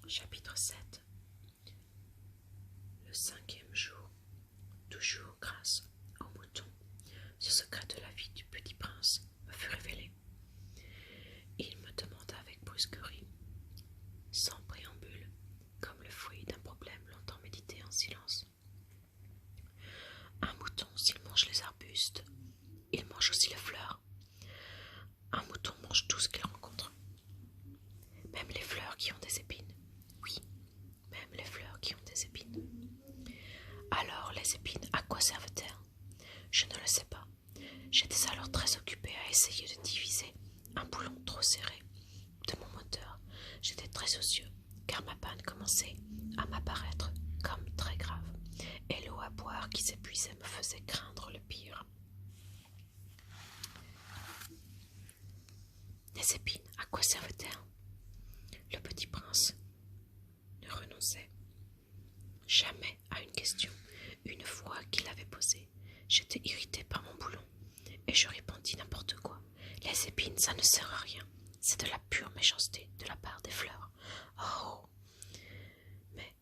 Chapitre 7. Le 5e jour, toujours grâce au mouton, ce secret de la vie du petit prince me fut révélé. Il me demanda avec brusquerie, sans préambule, comme le fruit d'un problème longtemps médité en silence. Un mouton, s'il mange les arbustes, il mange aussi les fleurs. Un mouton mange tout ce qu'il rencontre, même les fleurs qui ont des épines. Oui, même les fleurs qui ont des épines. Alors, les épines, à quoi servent-elles? Je ne le sais pas. J'étais alors très occupée à essayer de diviser un boulon trop serré de mon moteur. J'étais très soucieux, car ma panne commençait à m'apparaître comme très grave, et l'eau à boire qui s'épuisait me faisait craindre le pire. Les épines, à quoi servent-elles? Le petit prince ne renonçait jamais à une question. Une fois qu'il l'avait posée, j'étais irritée par mon boulon, et je répondis n'importe quoi. Les épines, ça ne sert à rien. C'est de la pure méchanceté de la part des fleurs. Oh! Mais,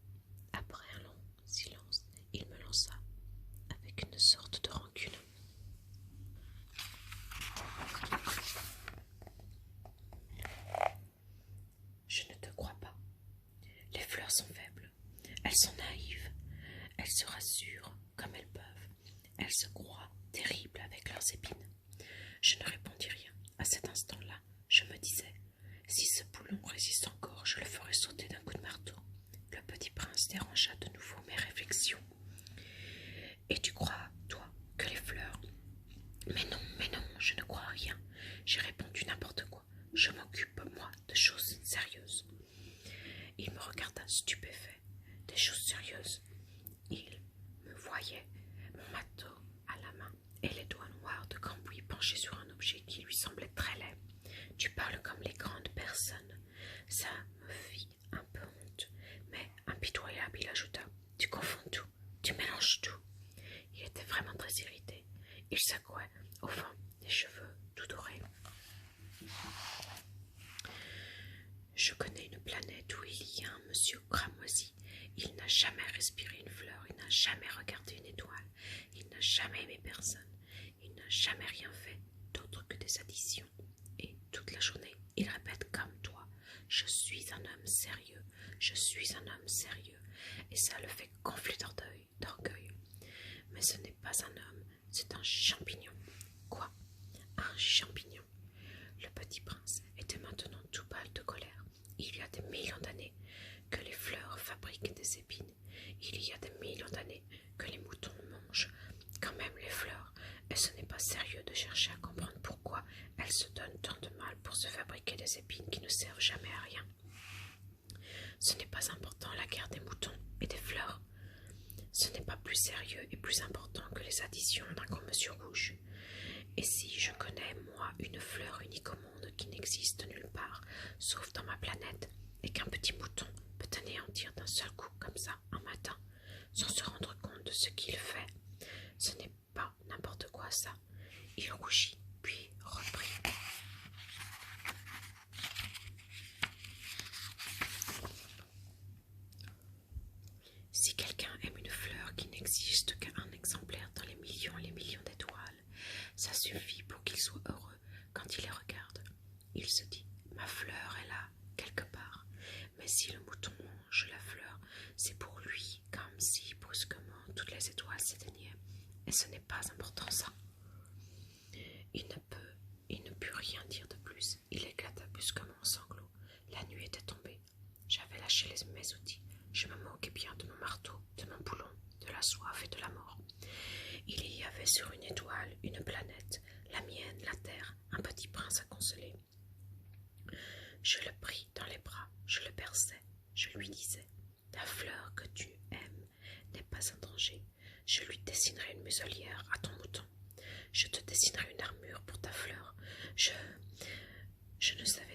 après un long silence, il me lança avec une sorte de rancune. Je ne te crois pas. Les fleurs sont faibles. Elles sont naïves. Elles se rassurent comme elles peuvent. Elles se croient terribles avec leurs épines. Je ne répondis rien. À cet instant-là, je me disais, si ce boulon résiste encore, je le ferai sauter d'un coup de marteau. Le petit prince dérangea de nouveau mes réflexions. Et tu crois, toi, que les fleurs... Mais non, je ne crois à rien. J'ai répondu n'importe quoi. Je m'occupe, moi, de choses sérieuses. Il me regarda stupéfait. Des choses sérieuses. Il me voyait, mon marteau à la main et les doigts noirs de Cambouis penchés sur un objet qui lui semblait très laid. Tu parles comme les grandes personnes. Ça me fit un peu honte, mais impitoyable, il ajouta. Tu confonds tout, tu mélanges tout. Il était vraiment très irrité. Il secouait au vent des cheveux tout dorés. Je connais une planète où il y a un monsieur cramoisi. Il n'a jamais respiré une fleur, il n'a jamais regardé une étoile, il n'a jamais aimé personne, il n'a jamais rien fait d'autre que des additions. Et toute la journée, il répète comme toi, je suis un homme sérieux, je suis un homme sérieux. Et ça le fait gonfler d'orgueil. Mais ce n'est pas un homme, c'est un champignon. Quoi? Un champignon? Le petit prince était maintenant tout pâle de colère. Il y a des millions d'années que les fleurs fabriquent des épines. Il y a des millions d'années que les moutons mangent quand même les fleurs. Et ce n'est pas sérieux de chercher à comprendre pourquoi elles se donnent tant de mal pour se fabriquer des épines qui ne servent jamais à rien. Ce n'est pas important la guerre des moutons et des fleurs. Ce n'est pas plus sérieux et plus important que les additions d'un grand monsieur rouge. Et si je connais, moi, une fleur unique au monde qui n'existe nulle part, sauf dans ma planète, et qu'un petit mouton peut anéantir d'un seul coup comme ça, un matin, sans se rendre compte de ce qu'il fait, ce n'est pas n'importe quoi ça. Il rougit, puis reprit. Si quelqu'un aime une fleur qui n'existe qu'un exemplaire dans les millions et les millions d'étoiles, ça suffit pour qu'il soit heureux quand il les regarde. Il se dit, ma fleur est là, quelque part. Mais si le mouton mange la fleur, c'est pour lui comme si brusquement toutes les étoiles s'éteignaient. Et ce n'est pas important ça. Il ne put rien dire de plus. Il éclata brusquement en sanglots. La nuit était tombée. J'avais lâché mes outils. Je me moquais bien de mon marteau, de mon boulon, de la soif et de la mort. Il y avait sur une étoile, une planète, la mienne, la terre, un petit prince à consoler. Je le pris dans les bras, je le berçais, je lui disais, la fleur que tu aimes n'est pas un danger. Je lui dessinerai une muselière à ton mouton. Je te dessinerai une armure pour ta fleur. Je ne savais